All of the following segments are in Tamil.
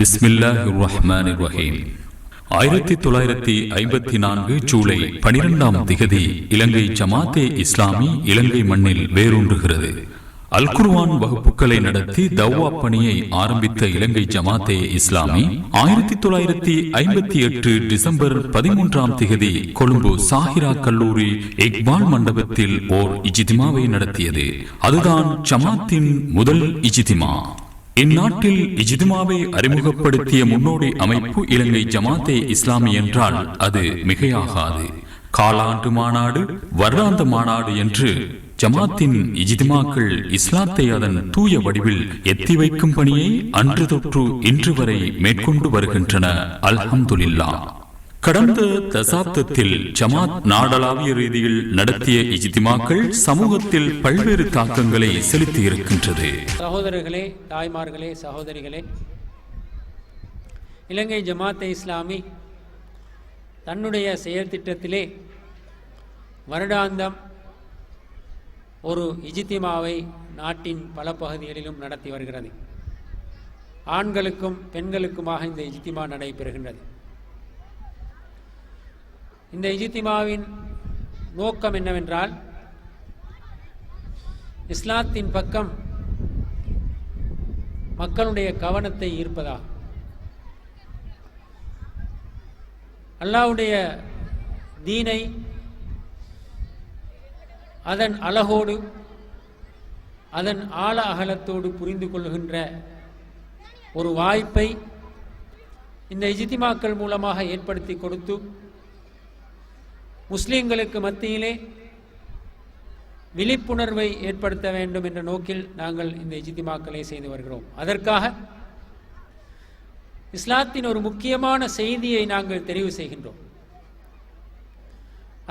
பிஸ்மில்லாஹிர் ரஹ்மானிர் ரஹீம். 1954 ஜூலை 12ஆம் திகதி இலங்கை ஜமாத்தே இஸ்லாமி இலங்கை மண்ணில் வேரூன்றுகிறது. அல் குர்ஆன் வகுப்புகளை நடத்தி தவ்வா பணியை ஆரம்பித்த இலங்கை ஜமாத்தே இஸ்லாமி 1958 டிசம்பர் 13ஆம் திகதி கொழும்பு சாஹிரா கல்லூரி இக்பால் மண்டபத்தில் ஓர் இஜ்திமாவை நடத்தியது. அதுதான் ஜமாத்தின் முதல் இஜ்திமா. இந்நாட்டில் இஜ்திமாவை அறிமுகப்படுத்திய முன்னோடி அமைப்பு இலங்கை ஜமாத்தே இஸ்லாமி என்றால் அது மிகையாகாது. காலாண்டு மாநாடு, வருடாந்த மாநாடு என்று ஜமாத்தின் இஜ்திமாக்கள் இஸ்லாத்தை அதன் தூய வடிவில் எத்தி வைக்கும் பணியை அன்று தொற்று இன்று வரை மேற்கொண்டு வருகின்றன. அல்ஹம்துலில்லாஹ். கடந்த தசாப்தத்தில் ஜமாத் நாடளாவிய ரீதியில் நடத்திய இஜ்திமாக்கள் சமூகத்தில் பல்வேறு தாக்கங்களை செலுத்தி இருக்கின்றது. சகோதரர்களே, தாய்மார்களே, சகோதரிகளே, இலங்கை ஜமாத்தே இஸ்லாமி தன்னுடைய செயல் திட்டத்திலே வருடாந்தம் ஒரு இஜ்திமாவை நாட்டின் பல பகுதிகளிலும் நடத்தி வருகிறது. ஆண்களுக்கும் பெண்களுக்குமாக இந்த இஜ்திமா நடைபெறுகின்றது. இந்த இஜ்திமாவின் நோக்கம் என்னவென்றால், இஸ்லாத்தின் பக்கம் மக்களுடைய கவனத்தை ஈர்ப்பதாகும். அல்லாஹ்வுடைய தீனை அதன் அழகோடு அதன் ஆழ அகலத்தோடு புரிந்து கொள்கின்ற ஒரு வாய்ப்பை இந்த இஜ்திமாக்கள் மூலமாக ஏற்படுத்தி கொடுத்து முஸ்லிம்களுக்கு மத்தியிலே விழிப்புணர்வை ஏற்படுத்த வேண்டும் என்ற நோக்கில் நாங்கள் இந்த இஜ்திமாக்களை செய்து வருகிறோம். அதற்காக இஸ்லாத்தின் ஒரு முக்கியமான செய்தியை நாங்கள் தெரிவு செய்கின்றோம்.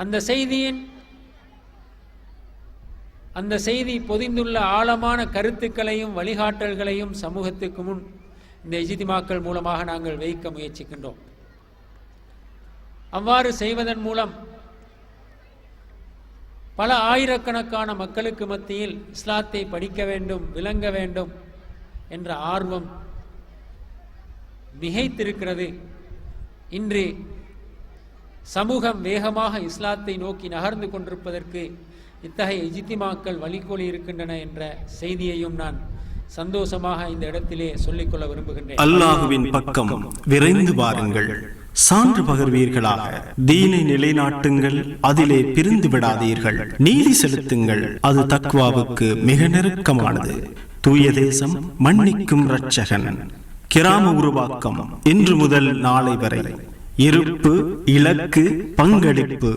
அந்த செய்தி பொதிந்துள்ள ஆழமான கருத்துக்களையும் வழிகாட்டல்களையும் சமூகத்துக்கு முன் இந்த இஜ்திமாக்கள் மூலமாக நாங்கள் வைக்க முயற்சிக்கின்றோம். அவ்வாறு செய்வதன் மூலம் பல ஆயிரக்கணக்கான மக்களுக்கு மத்தியில் இஸ்லாத்தை படிக்க வேண்டும், விளங்க வேண்டும் என்ற ஆர்வம் மிகைத்திருக்கிறது. இன்று சமூகம் வேகமாக இஸ்லாத்தை நோக்கி நகர்ந்து கொண்டிருப்பதற்கு இத்தகைய இஜ்திமாக்கள் வழிகோலி இருக்கின்றன என்ற செய்தியையும் நான் சந்தோஷமாக இந்த இடத்திலே சொல்லிக்கொள்ள விரும்புகின்றேன். அல்லாஹுவின் பக்கம் விரைந்து வாருங்கள், சான்று பகர்வீர்களாக, தீனை நிலைநாட்டுங்கள், அதிலே பிரிந்து விடாதீர்கள், நீதி செலுத்துங்கள், அது தக்வாவுக்கு மிக நெருக்கமானது. தூய தேசம், மன்னிக்கும் இரட்சகன். கிராம உருவாக்கம் இன்று முதல் நாளை வரை. இருப்பு, இலக்கு, பங்களிப்பு,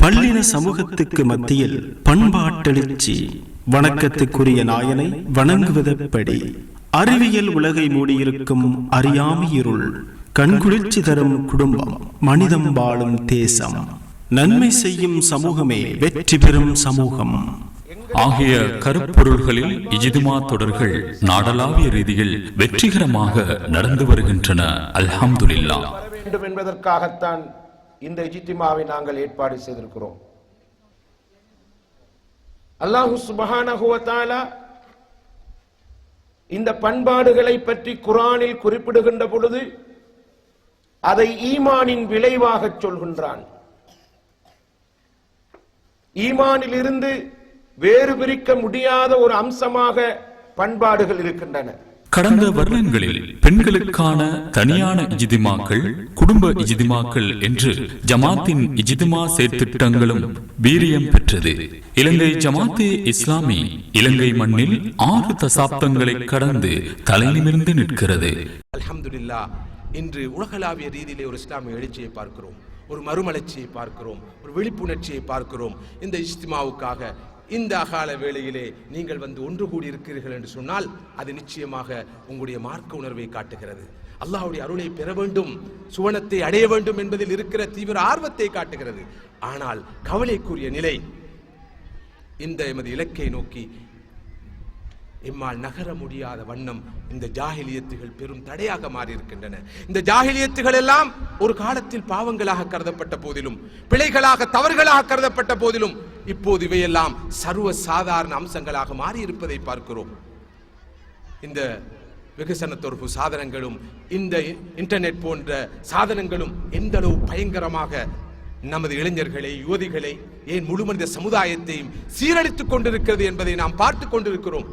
பல்லின சமூகத்துக்கு மத்தியில் பண்பாட்டெழுச்சி. வணக்கத்துக்குரிய நாயனை வணங்குவதப்படி. அறிவியல் உலகை மூடியிருக்கும் அறியாமை இருள். கண்குளிர்ச்சி தரும் குடும்பம், மனிதம் வாழும் தேசம். நன்மை செய்யும் சமூகமே வெற்றி பெறும் சமூகம் ஆகிய கருப்பொருள்களில் இஜ்திமா தொடர்கள் நாடளாவிய ரீதியில் வெற்றிகரமாக நடந்து வருகின்றன. அல்ஹம்துலில்லாஹ். வேண்டும் என்பதற்காகத்தான் இந்த இஜ்திமாவை நாங்கள் ஏற்பாடு செய்திருக்கிறோம். அல்லாஹு சுப்ஹானஹு வ தஆலா இந்த பண்பாடுகளை பற்றி குர்ஆனில் குறிப்பிடுகின்ற பொழுது அதை ஈமானின் விளைவாக சொல்கின்றான். ஈமானில் இருந்து வேறு பிரிக்க முடியாத ஒரு அம்சமாக பண்பாடுகள் இருக்கின்றன. கடந்த வருடங்களில் பெண்களுக்கான தனியான இஜ்திமாக்கள், குடும்ப இஜ்திமாக்கள் என்று ஜமாத்தின் இஜ்திமா செயற்திட்டங்களும் வீரியம் பெற்றது. இலங்கை ஜமாத்தே இஸ்லாமி இலங்கை மண்ணில் 6 தசாப்தங்களை கடந்து தலைநிமிர்ந்து நிற்கிறது. அல்ஹம்துலில்லாஹ். இன்று உலகளாவிய ரீதியிலே ஒரு இஸ்லாமிய எழுச்சியை பார்க்கிறோம், ஒரு மறுமலர்ச்சியை பார்க்கிறோம், ஒரு விழிப்புணர்ச்சியை பார்க்கிறோம். இந்த இஜ்திமாவுக்காக இந்த அகால வேளையிலே நீங்கள் வந்து ஒன்று கூடி இருக்கிறீர்கள் என்று சொன்னால் அது நிச்சயமாக உங்களுடைய மார்க்க உணர்வை காட்டுகிறது. அல்லாஹ்வுடைய அருளை பெற வேண்டும், சுவனத்தை அடைய வேண்டும் என்பதில் இருக்கிற தீவிர ஆர்வத்தை காட்டுகிறது. ஆனால் கவலைக்குரிய நிலை, இந்த எமது இலக்கை நோக்கி எம்மால் நகர முடியாத வண்ணம் இந்த ஜாஹிலியத்துகள் பெரும் தடையாக மாறி இருக்கின்றன. இந்த ஜாஹிலியத்துகள் எல்லாம் ஒரு காலத்தில் பாவங்களாக கருதப்பட்ட போதிலும், பிழைகளாக, தவறுகளாக கருதப்பட்ட போதிலும், இப்போது இவையெல்லாம் சர்வ சாதாரண அம்சங்களாக மாறி இருப்பதை பார்க்கிறோம். இந்த வெகுசன தொடர்பு சாதனங்களும் இந்த இன்டர்நெட் போன்ற சாதனங்களும் எந்த அளவு பயங்கரமாக நமது இளைஞர்களை, யுவதிகளை, ஏன் முழு மனித சமுதாயத்தையும் சீரழித்துக் கொண்டிருக்கிறது என்பதை நாம் பார்த்து கொண்டிருக்கிறோம்.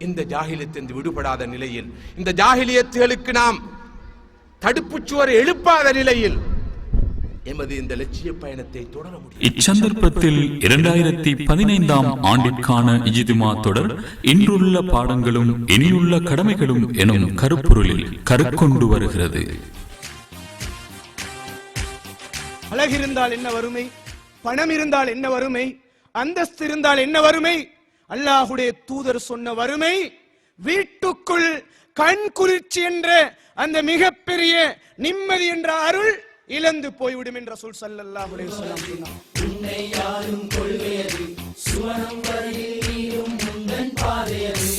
இந்த ஜாகிலியத்திலிருந்து விடுபடாத நிலையில், இந்த ஜாகிலியத்துகளுக்கு நாம் தடுப்புச்சுவரை எழுப்பாத நிலையில் எமது இந்த லட்சிய பயணத்தை தொடர முடியும். இச்சந்தர்ப்பத்தில் 2015 ஆண்டிற்கான இஜ்திமா தொடர் இன்றுள்ள பாடங்களும் இனியுள்ள கடமைகளும் எனும் கருப்பொருளில் கருக்கொண்டு வருகிறது. அழகிருந்தால் என்ன வறுமை, பணம் இருந்தால் என்ன வறுமை, அந்தஸ்து இருந்தால் என்ன வறுமை, அல்லாஹுடைய தூதர் சொன்ன வறுமை வீட்டுக்குள் கண் குளிர்ச்சி என்ற அந்த மிகப்பெரிய நிம்மதி என்ற அருள் இழந்து போய்விடும் என்ற சொல் ஸல்லல்லாஹு அலைஹி வஸல்லம் சொன்னார். உன்னை யாரும் கொள்ளையது சுவனம் வரையில் நீரும் முந்தன் பாதையது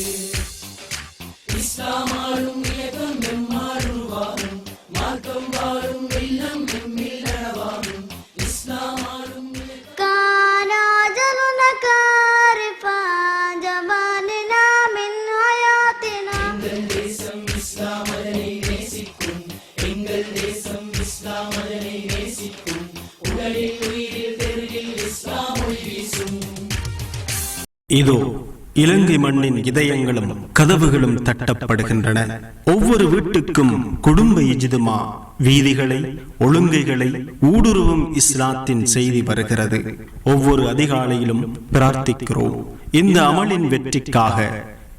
இஸ்லாமாலும் இயக்கம் எம்மாறுவாகும் மார்க்கம் வாழும் வெள்ளம் எம்மில் நனவாகும் இஸ்லாமாலும் கானாஜலுன காரிஃபா ஜமானினா மின் ஹயாத்தினா எங்கள் தேசம் இஸ்லாம் அதனை நேசிக்கும், எங்கள் தேசம் இஸ்லாம் அதனை நேசிக்கும், உடலில் உயிரில் தெருவில் இஸ்லாம் ஒளி வீசும். இதோ இலங்கை மண்ணின் இதயங்களும் கதவுகளும் தட்டப்படுகின்றன. ஒவ்வொரு வீட்டுக்கும் குடும்ப இஜ்திமா வீதிகளை, ஒழுங்கைகளை ஊடுருவும் இஸ்லாத்தின் செய்தி வருகிறது. ஒவ்வொரு அதிகாலையிலும் பிரார்த்திக்கிறோம். இந்த அமலின் வெற்றிக்காக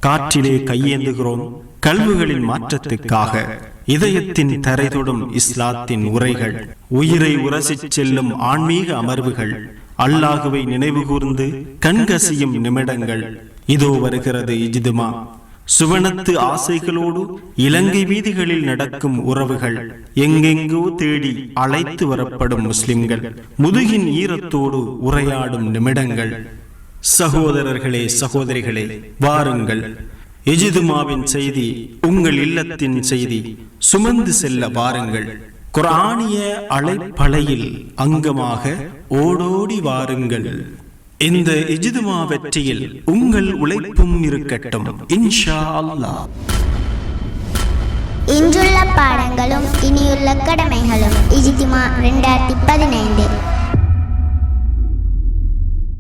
காற்றிலே கையேந்துகிறோம். கல்விகளின் மாற்றத்துக்காக இதயத்தின் தரைதொடும் இஸ்லாத்தின் உரைகள், உயிரை உரசிச் செல்லும் ஆன்மீக அமர்வுகள், அல்லாஹுவை நினைவு கூர்ந்து கண்கசியும் நிமிடங்கள். இதோ வருகிறது இஜ்திமா. சுவனத்து ஆசைகளோடு இலங்கை வீதிகளில் நடக்கும் உறவுகள், எங்கெங்கோ தேடி அழைத்து வரப்படும் முஸ்லிம்கள், முதுகின் ஈரத்தோடு உரையாடும் நிமிடங்கள். சகோதரர்களே, சகோதரிகளே, வாருங்கள். இஜ்திமாவின் செய்தி உங்கள் இல்லத்தின் செய்தி சுமந்து செல்ல வாருங்கள். குர்ஆனிய அலைப்பலையில் அங்கமாக ஓடோடி வாருங்கள். இந்த இஜ்திமா வெற்றியில் உங்கள் உழைப்பும் இருக்கட்டும் இன்ஷா அல்லாஹ். இன்றுள்ள பாடங்களும் இனியுள்ள கடமைகளும் இஜ்திமா 2015